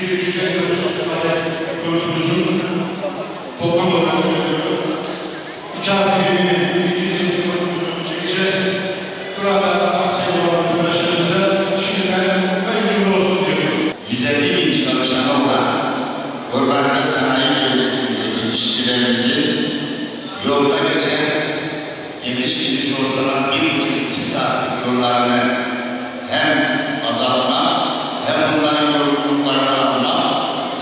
289 adet konumuzun toplam olarak söylüyorum. 2 artı 1'ini 250 konumuzunu çekeceğiz. Burada Aksaray'da vatandaşlarımıza şimdiden hayırlı olsun diyorum. 150 bin çalışanı olan organize sanayi bölgesindeki işçilerimizin yolda geçen geliş gidiş ortalama 1,5-2 saatlik yollarını hem azaltmak, hem bunların yorgunluklarını almak,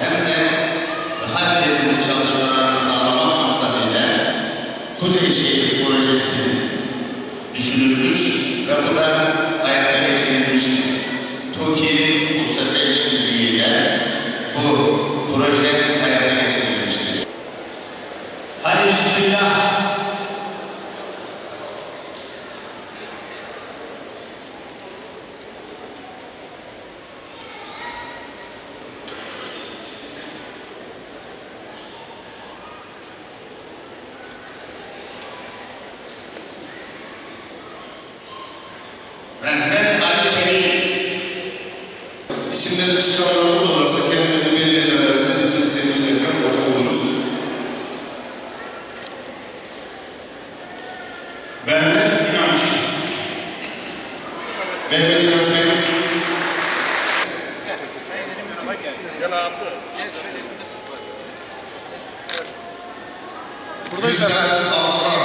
hem de daha verimli çalışmalarını sağlamak maksadıyla Kuzey Şehir Projesi düşünülmüş ve bu da hayata geçirilmiştir. TOKİ Uluslararası İşbirliği'yle bu proje hayata geçirilmiştir. Hadi bismillah. Mehmet Ali Çelik. İsimleri çıkanlar olursa kendilerini belli ederlerse biz de sevinçlerine ortak oluruz. Mehmet İnanç. Mehmet İnanç Bey. Gel abi. Gülten Aslan.